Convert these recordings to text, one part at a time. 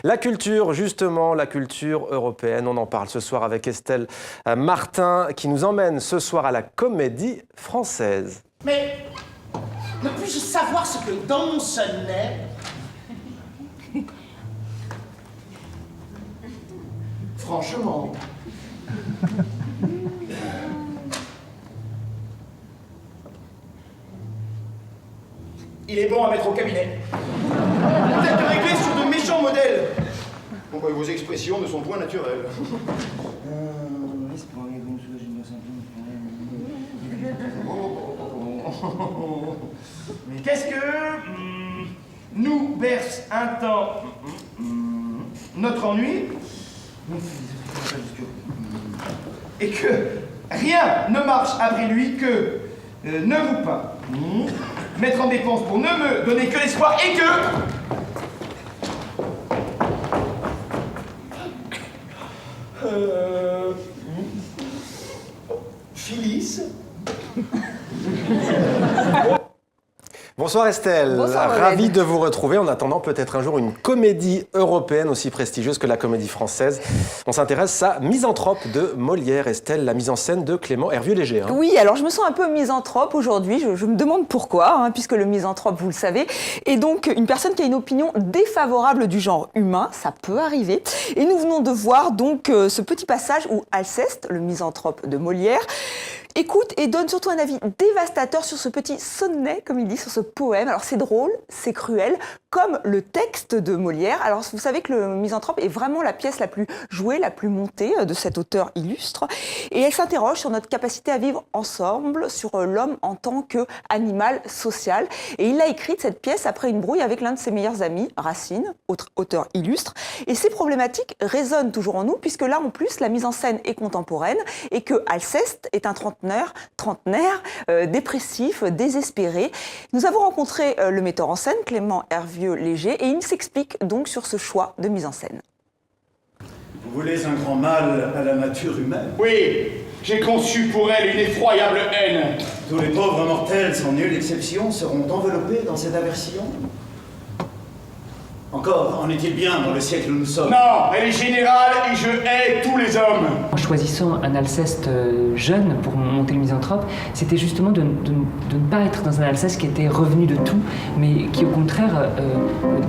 La culture, justement, la culture européenne, on en parle ce soir avec Estelle Martin qui nous emmène ce soir à la Comédie Française. Mais ne puis-je savoir ce que dans mon sonnet franchement. Il est bon à mettre au cabinet. Peut-être réglé sur de méchants modèles. Bon, bah, vos expressions ne sont point naturelles. Mais qu'est-ce que nous berce un temps notre ennui et que rien ne marche après lui que ne vous pas mettre en dépense pour ne me donner que l'espoir et que Phyllis. Bonsoir Estelle, ravie de vous retrouver en attendant peut-être un jour une comédie européenne aussi prestigieuse que la Comédie Française. On s'intéresse à Misanthrope de Molière. Estelle, la mise en scène de Clément Hervieux-Léger. Oui, alors je me sens un peu misanthrope aujourd'hui, je me demande pourquoi, puisque le misanthrope, vous le savez, est donc une personne qui a une opinion défavorable du genre humain, ça peut arriver. Et nous venons de voir donc ce petit passage où Alceste, le misanthrope de Molière, écoute et donne surtout un avis dévastateur sur ce petit sonnet, comme il dit, sur ce poème. Alors c'est drôle, c'est cruel, comme le texte de Molière. Alors vous savez que le Misanthrope est vraiment la pièce la plus jouée, la plus montée de cet auteur illustre. Et elle s'interroge sur notre capacité à vivre ensemble, sur l'homme en tant qu'animal social. Et il a écrit cette pièce après une brouille avec l'un de ses meilleurs amis, Racine, auteur illustre. Et ces problématiques résonnent toujours en nous, puisque là en plus la mise en scène est contemporaine et que Alceste est un trentenaire, dépressif, désespéré. Nous avons rencontré le metteur en scène, Clément Hervieux-Léger, et il s'explique donc sur ce choix de mise en scène. Vous voulez un grand mal à la nature humaine? Oui, j'ai conçu pour elle une effroyable haine. Tous les pauvres mortels, sans nulle exception, seront enveloppés dans cette aversion? Encore, en est-il bien dans le siècle où nous sommes? Non, elle est générale et je hais tous les hommes. En choisissant un Alceste jeune pour monter le Misanthrope, c'était justement de ne pas être dans un Alceste qui était revenu de tout, mais qui au contraire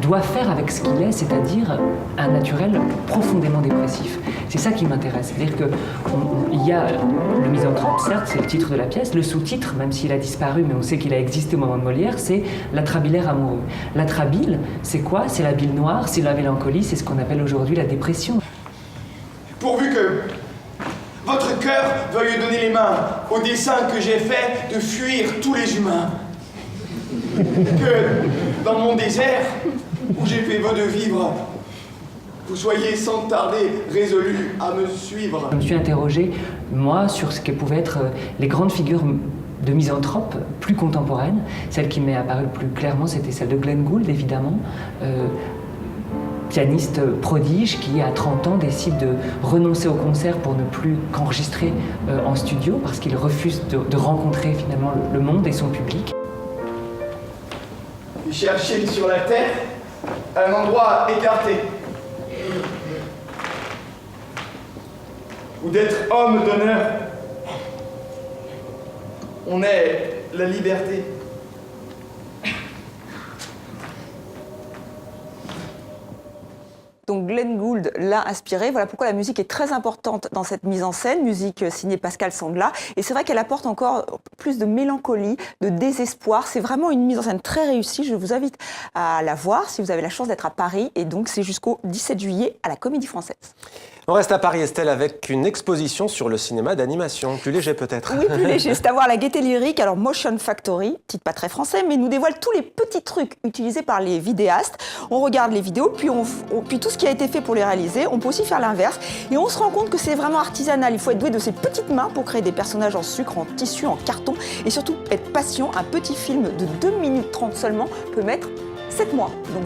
doit faire avec ce qu'il est, c'est-à-dire un naturel profondément dépressif. C'est ça qui m'intéresse, c'est-à-dire qu'il y a le Misanthrope, certes, c'est le titre de la pièce, le sous-titre, même s'il a disparu, mais on sait qu'il a existé au moment de Molière, c'est l'atrabilaire amoureux. L'atrabile, c'est quoi? C'est la bile noire, c'est la mélancolie, c'est ce qu'on appelle aujourd'hui la dépression. Pourvu que votre cœur veuille donner les mains au dessein que j'ai fait de fuir tous les humains. Que dans mon désert, où j'ai fait vœu de vivre, vous soyez sans tarder résolus à me suivre. Je me suis interrogé, moi, sur ce que pouvaient être les grandes figures de misanthrope plus contemporaine. Celle qui m'est apparue le plus clairement, c'était celle de Glenn Gould, évidemment. Pianiste prodige qui, à 30 ans, décide de renoncer au concert pour ne plus qu'enregistrer en studio parce qu'il refuse de rencontrer finalement le monde et son public. Et chercher sur la terre un endroit écarté où d'être homme d'honneur on est la liberté. Donc Glenn Gould l'a inspiré. Voilà pourquoi la musique est très importante dans cette mise en scène, musique signée Pascal Sangla. Et c'est vrai qu'elle apporte encore plus de mélancolie, de désespoir. C'est vraiment une mise en scène très réussie. Je vous invite à la voir si vous avez la chance d'être à Paris. Et donc c'est jusqu'au 17 juillet à la Comédie Française. On reste à Paris, Estelle, avec une exposition sur le cinéma d'animation. Plus léger peut-être. Oui, plus léger. C'est à voir la Gaîté Lyrique. Alors Motion Factory, titre pas très français, mais nous dévoile tous les petits trucs utilisés par les vidéastes. On regarde les vidéos, puis tout ce qui a été fait pour les réaliser. On peut aussi faire l'inverse. Et on se rend compte que c'est vraiment artisanal. Il faut être doué de ses petites mains pour créer des personnages en sucre, en tissu, en carton. Et surtout, être patient. Un petit film de 2 minutes 30 seulement peut mettre 7 mois. Donc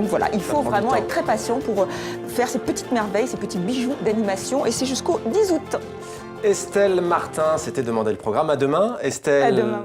voilà, il faut vraiment être très patient pour faire ces petites merveilles, ces petits bijoux d'animation. Et c'est jusqu'au 10 août. Estelle Martin, c'était Demander le programme. À demain, Estelle. À demain.